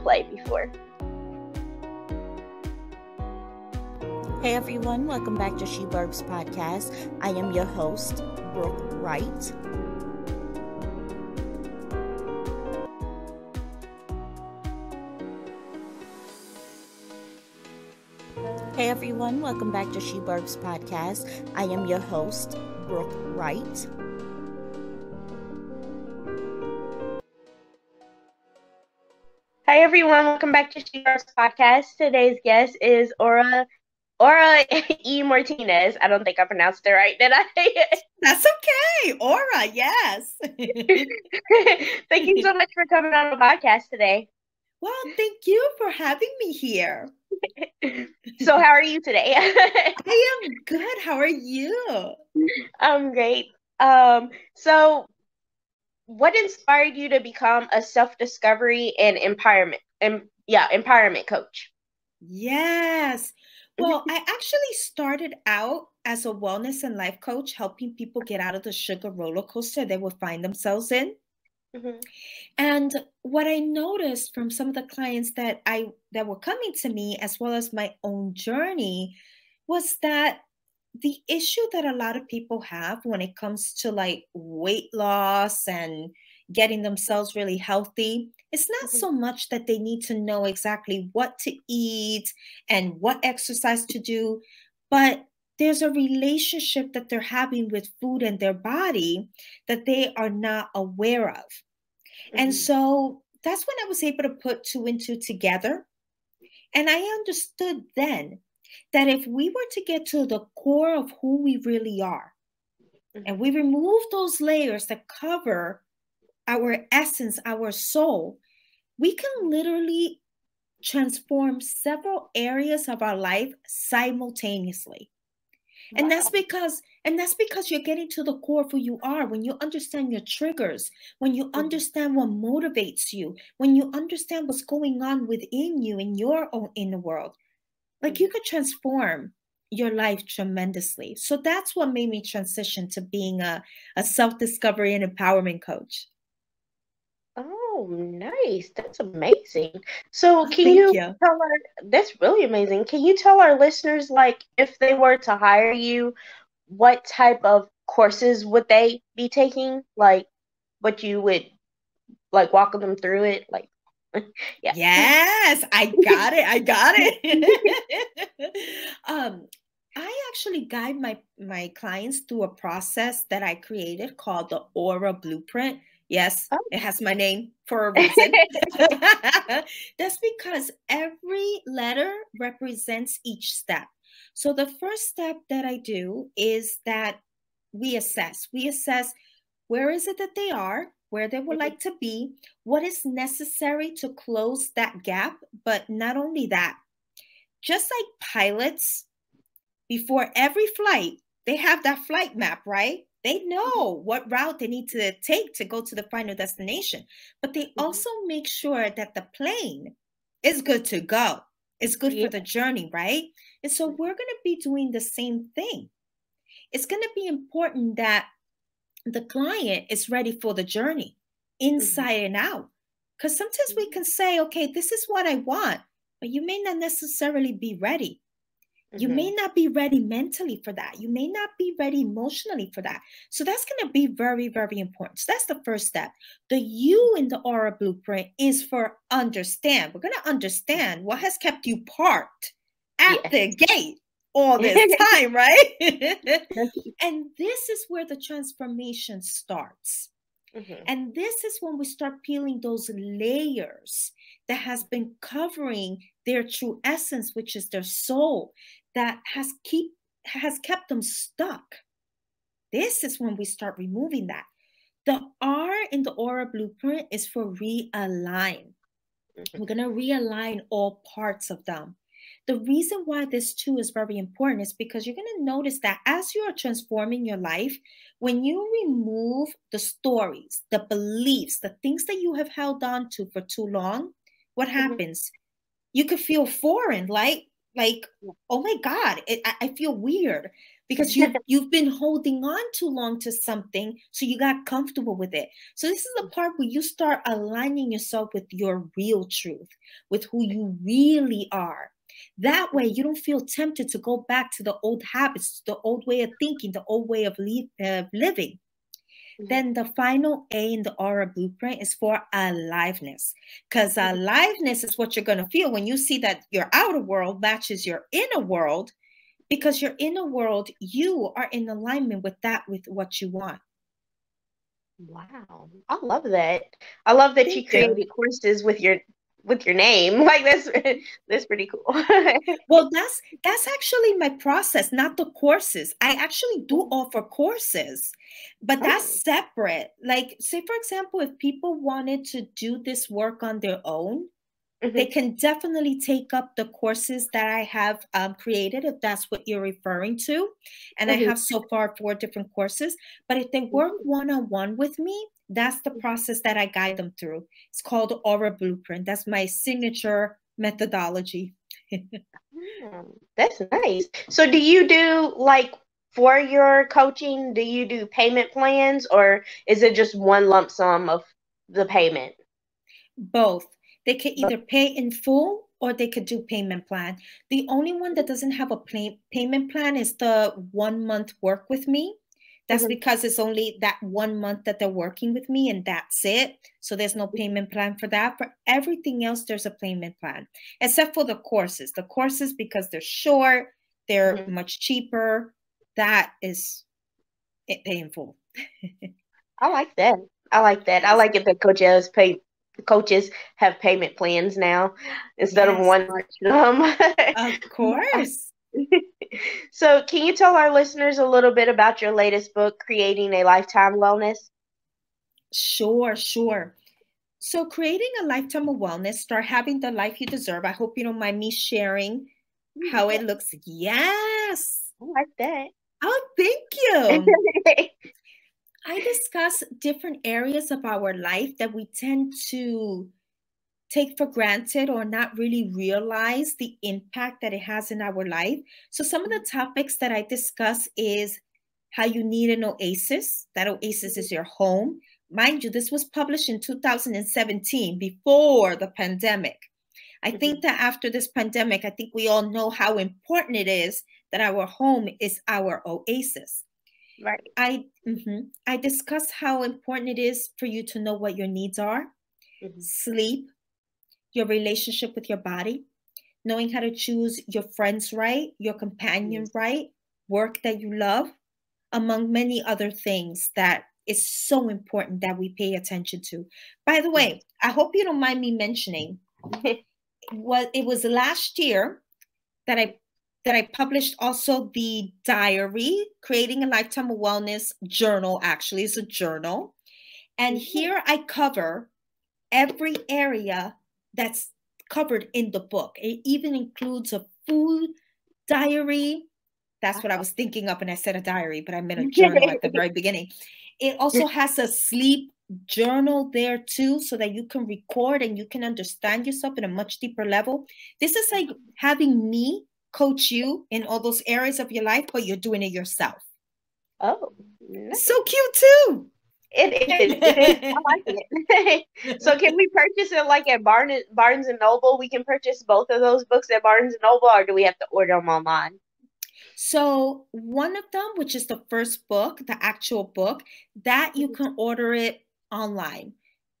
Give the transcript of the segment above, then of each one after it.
play before. Hey everyone, welcome back to She Burbs Podcast. I am your host, Brooke Wright. Hey everyone, welcome back to She Burbs Podcast. I am your host, Brooke Wright. Hi everyone, welcome back to She Burbs Podcast. Today's guest is Aura E. Martinez. I don't think I pronounced it right, did I? That's okay. Aura, yes. Thank you so much for coming on the podcast today. Well, thank you for having me here. So how are you today? I am good. How are you? I'm great. So what inspired you to become a self-discovery and empowerment coach? Yes. Well, I actually started out as a wellness and life coach, helping people get out of the sugar roller coaster they would find themselves in. Mm-hmm. And what I noticed from some of the clients that were coming to me, as well as my own journey, was that the issue that a lot of people have when it comes to like weight loss and getting themselves really healthy, it's not so much that they need to know exactly what to eat and what exercise to do, but there's a relationship that they're having with food and their body that they are not aware of. And so that's when I was able to put two and two together. And I understood then that if we were to get to the core of who we really are, and we remove those layers that cover our essence, our soul, we can literally transform several areas of our life simultaneously. Wow. And that's because you're getting to the core of who you are. When you understand your triggers, when you understand what motivates you, when you understand what's going on within you in your own inner world, like you could transform your life tremendously. So that's what made me transition to being a self-discovery and empowerment coach. Oh, nice. That's amazing. So that's really amazing. Can you tell our listeners, like, if they were to hire you, what type of courses would they be taking? Like, what you would, like, walk them through it? Like, yeah. Yes, I got it. I actually guide my clients through a process that I created called the Aura Blueprint. Yes, It has my name for a reason. That's because every letter represents each step. So the first step that I do is that we assess. Where is it that they are, where they would like to be, what is necessary to close that gap. But not only that, just like pilots, before every flight, they have that flight map, right? They know what route they need to take to go to the final destination, but they also make sure that the plane is good to go. It's good for the journey, right? And so we're going to be doing the same thing. It's going to be important that the client is ready for the journey inside and out. Because sometimes we can say, okay, this is what I want, but you may not necessarily be ready. You may not be ready mentally for that. You may not be ready emotionally for that. So that's going to be very, very important. So that's the first step. The U in the Aura Blueprint is for understand. We're going to understand what has kept you parked at the gate all this time, right? And this is where the transformation starts. And this is when we start peeling those layers that has been covering their true essence, which is their soul, that has kept them stuck. This is when we start removing that. The R in the Aura Blueprint is for realign. We're going to realign all parts of them. The reason why this too is very important is because you're going to notice that as you are transforming your life, when you remove the stories, the beliefs, the things that you have held on to for too long, what happens? You could feel foreign, like like, oh my God, I feel weird because you've been holding on too long to something, so you got comfortable with it. So this is the part where you start aligning yourself with your real truth, with who you really are. That way you don't feel tempted to go back to the old habits, the old way of thinking, the old way of living. Then the final A in the aura blueprint is for aliveness, because aliveness is what you're going to feel when you see that your outer world matches your inner world, because your inner world, you are in alignment with that, with what you want. Wow, I love that. I love that you Thank created you. courses with your name. Like that's pretty cool. Well, that's actually my process, not the courses. I actually do offer courses, but that's separate. Like, say for example, if people wanted to do this work on their own, they can definitely take up the courses that I have created, if that's what you're referring to. And I have so far 4 different courses. But if they work one-on-one with me, that's the process that I guide them through. It's called Aura Blueprint. That's my signature methodology. That's nice. So do you do, like, for your coaching, do you do payment plans, or is it just one lump sum of the payment? Both. They could either pay in full or they could do payment plan. The only one that doesn't have a payment plan is the 1 month work with me. That's because it's only that 1 month that they're working with me and that's it. So there's no payment plan for that. For everything else, there's a payment plan, except for the courses. The courses, because they're short, they're much cheaper. That is it, pay in full. I like that. I like that. I like it that coaches have payment plans now instead of one lump sum. Of course. So, can you tell our listeners a little bit about your latest book, Creating a Lifetime Wellness? Sure. So, Creating a Lifetime of Wellness, Start Having the Life You Deserve. I hope you don't mind me sharing how it looks. Yes. I like that. Oh, thank you. I discuss different areas of our life that we tend to take for granted or not really realize the impact that it has in our life. So some of the topics that I discuss is how you need an oasis. That oasis is your home. Mind you, this was published in 2017, before the pandemic. I think that after this pandemic, I think we all know how important it is that our home is our oasis. Right. I discuss how important it is for you to know what your needs are. Sleep, your relationship with your body, knowing how to choose your friends right, your companion right, work that you love, among many other things that is so important that we pay attention to. By the way, I hope you don't mind me mentioning, it was last year that I published also the diary, Creating a Lifetime of Wellness journal. Actually, it's a journal. And here I cover every area that's covered in the book. It even includes a food diary. That's what I was thinking of, and I said a diary, but I meant a journal at the very beginning. It also has a sleep journal there too, so that you can record and you can understand yourself in a much deeper level. This is like having me coach you in all those areas of your life, but you're doing it yourself. Oh, nice. So cute too. It is. I like it. So can we purchase it like at Barnes and Noble? We can purchase both of those books at Barnes and Noble, or do we have to order them online? So one of them, which is the first book, the actual book, that you can order it online.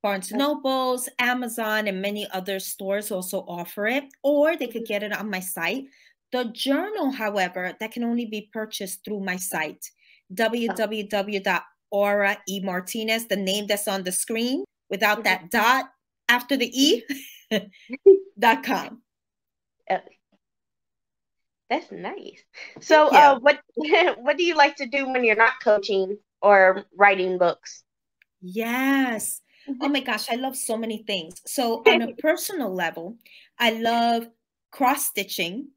Barnes & Nobles, Amazon, and many other stores also offer it, or they could get it on my site. The journal, however, that can only be purchased through my site, www.auraemartinez, the name that's on the screen without that dot after the E, .com. That's nice. So, what do you like to do when you're not coaching or writing books? Yes. Oh my gosh, I love so many things. So on a personal level, I love cross-stitching.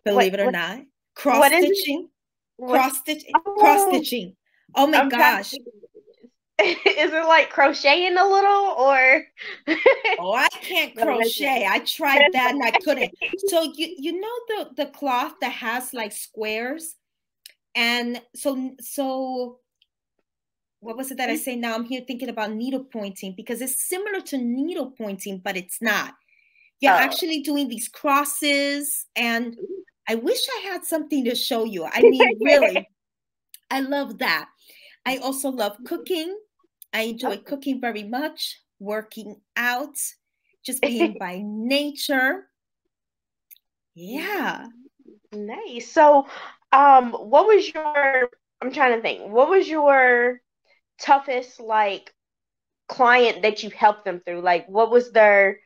Believe it or not. Cross-stitching. Cross-stitching. Cross-stitching. Oh my gosh. Is it like crocheting a little or? Oh, I can't crochet. I tried that and I couldn't. So you know the cloth that has like squares, and so what was it that I say? Now I'm here thinking about needle pointing because it's similar to needle pointing, but it's not. You're actually doing these crosses, and I wish I had something to show you. I mean, really, I love that. I also love cooking. I enjoy cooking very much, working out, just being by nature. Yeah. Nice. So, what was your, I'm trying to think, what was your toughest like client that you helped them through? Like, what was their,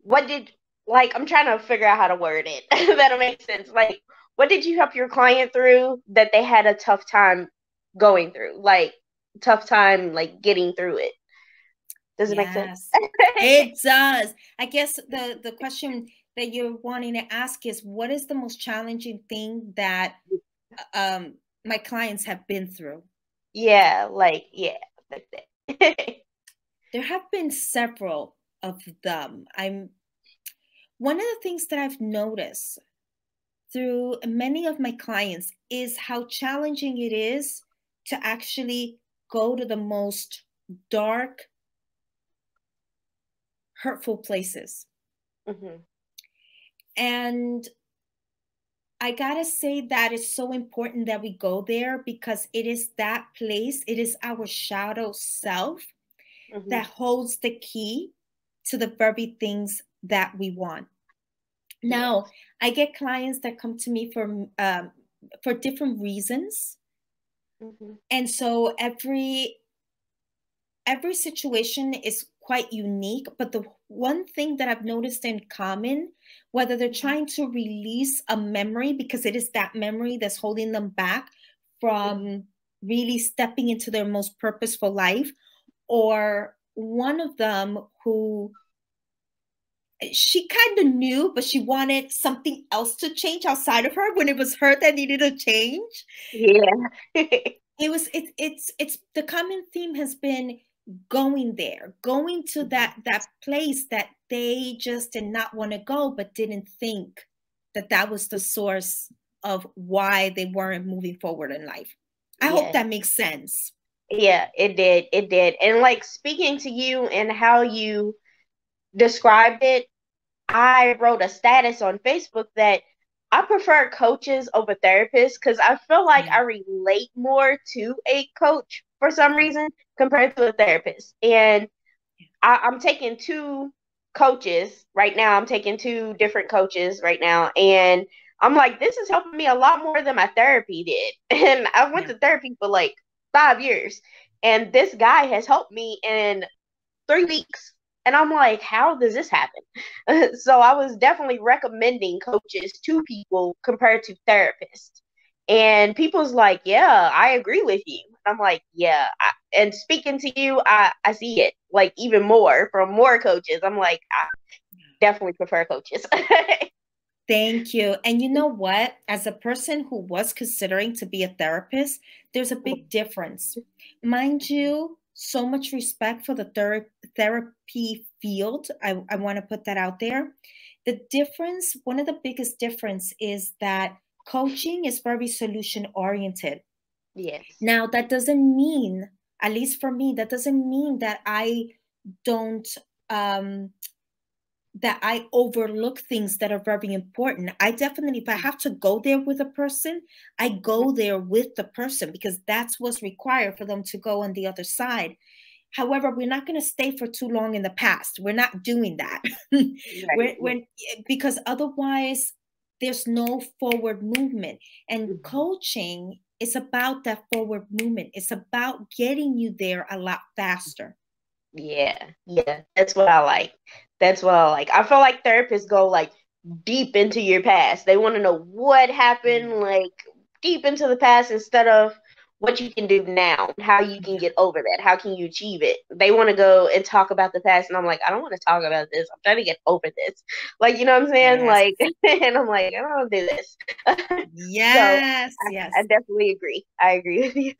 what did, like, I'm trying to figure out how to word it. That'll make sense. Like, what did you help your client through that they had a tough time going through? Like, tough time, like, getting through it. Does it make sense? It does. I guess the question that you're wanting to ask is, what is the most challenging thing that my clients have been through? Yeah, like, yeah, that's it. There have been several of them. One of the things that I've noticed through many of my clients is how challenging it is to actually go to the most dark, hurtful places. Mm-hmm. And I gotta say that it's so important that we go there because it is that place, it is our shadow self that holds the key to the very things that we want. Now, I get clients that come to me for different reasons. And so every situation is quite unique, but the one thing that I've noticed in common, whether they're trying to release a memory because it is that memory that's holding them back from really stepping into their most purposeful life, or one of them who she kind of knew, but she wanted something else to change outside of her when it was her that needed a change. Yeah. It's the common theme has been going there, going to that place that they just did not want to go, but didn't think that was the source of why they weren't moving forward in life. I hope that makes sense. Yeah, it did. It did. And like speaking to you and how you described it, I wrote a status on Facebook that I prefer coaches over therapists because I feel like I relate more to a coach for some reason compared to a therapist. And I'm taking two coaches right now. I'm taking two different coaches right now. And I'm like, this is helping me a lot more than my therapy did. And I went to therapy for like 5 years. And this guy has helped me in 3 weeks. And I'm like, how does this happen? So I was definitely recommending coaches to people compared to therapists. And people's like, yeah, I agree with you. And I'm like, yeah. And speaking to you, I see it like even more from more coaches. I'm like, I definitely prefer coaches. Thank you. And you know what? As a person who was considering to be a therapist, there's a big difference. Mind you, so much respect for the therapy field. I want to put that out there. The difference, one of the biggest difference is that coaching is very solution oriented. Yes. Now, that doesn't mean, at least for me, that doesn't mean that I don't that I overlook things that are very important. I definitely, if I have to go there with a person, I go there with the person because that's what's required for them to go on the other side. However, we're not going to stay for too long in the past. We're not doing that. Because otherwise there's no forward movement. And coaching is about that forward movement. It's about getting you there a lot faster. Yeah, that's what I like. That's what I like. I feel like therapists go like deep into your past. They want to know what happened, like deep into the past instead of what you can do now, how you can get over that, how can you achieve it. They want to go and talk about the past, and I'm like, I don't want to talk about this. I'm trying to get over this. Like, you know what I'm saying? Like, and I'm like, I don't want to do this. Yes, so I definitely agree. I agree with you.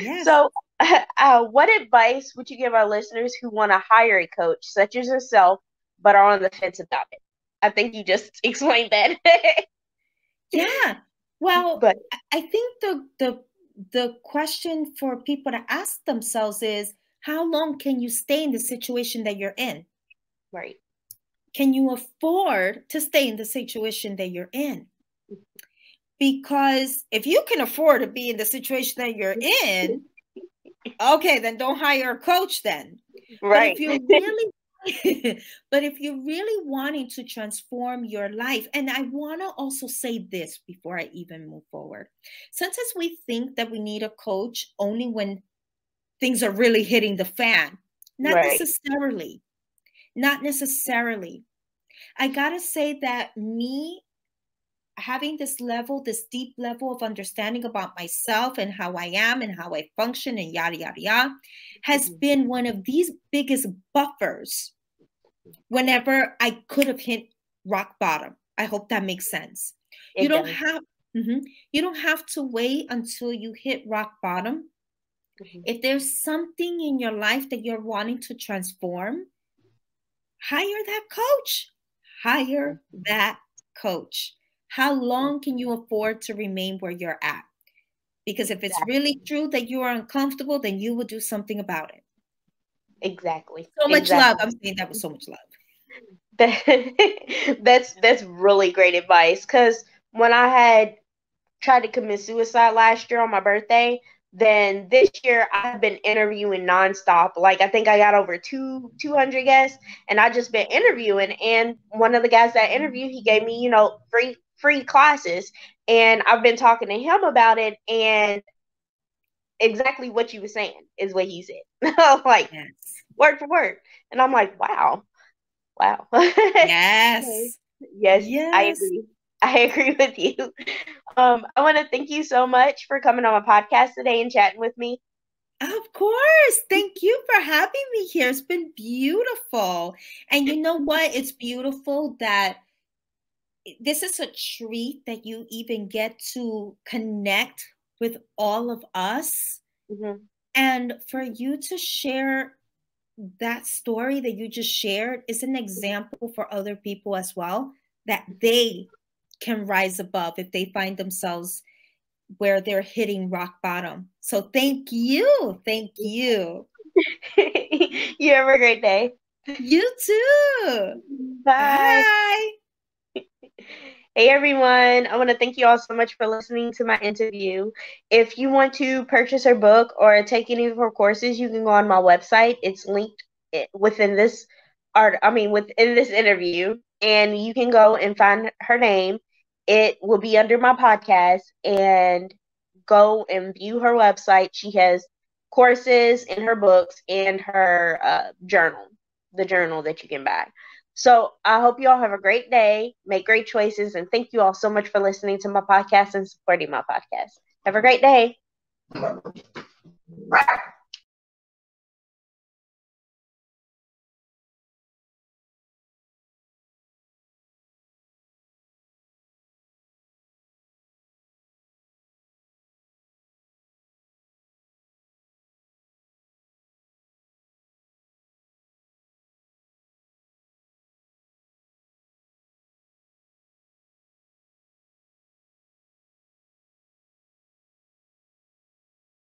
Yes. So What advice would you give our listeners who want to hire a coach, such as yourself, but are on the fence about it? I think you just explained that. Yeah. Well, but I think the question for people to ask themselves is, how long can you stay in the situation that you're in? right. Can you afford to stay in the situation that you're in? Because if you can afford to be in the situation that you're in, okay, then don't hire a coach then. Right. But if you're really wanting to transform your life, and I want to also say this before I even move forward. Sometimes we think that we need a coach only when things are really hitting the fan. Not Right. necessarily. Not necessarily. I gotta say that me having this deep level of understanding about myself and how I am and how I function and yada, yada, yada, has been one of these biggest buffers whenever I could have hit rock bottom. I hope that makes sense. You don't have to wait until you hit rock bottom. If there's something in your life that you're wanting to transform, hire that coach. Hire that coach. How long can you afford to remain where you're at? Because if it's really true that you are uncomfortable, then you will do something about it. Exactly. So much love. I'm saying that with so much love. That's really great advice, because when I had tried to commit suicide last year on my birthday, then this year I've been interviewing nonstop. Like, I think I got over 200 guests, and I just been interviewing. And one of the guys that I interviewed, he gave me, free classes, and I've been talking to him about it, and exactly what you were saying is what he said. Like, yes. Word for word. And I'm like, wow. Yes. Yes, I agree with you. I want to thank you so much for coming on my podcast today and chatting with me. Of course. Thank you for having me here. It's been beautiful. And you know what? It's beautiful that this is a treat that you even get to connect with all of us. And for you to share that story that you just shared is an example for other people as well, that they can rise above if they find themselves where they're hitting rock bottom. So thank you. Thank you. You have a great day. You too. Bye. Bye. Hey everyone, I want to thank you all so much for listening to my interview. If you want to purchase her book or take any of her courses, you can go on my website. It's linked within this within this interview, and you can go and find her name. It will be under my podcast, and go and view her website. She has courses in her books and her journal, the journal that you can buy. So I hope you all have a great day, make great choices, and thank you all so much for listening to my podcast and supporting my podcast. Have a great day.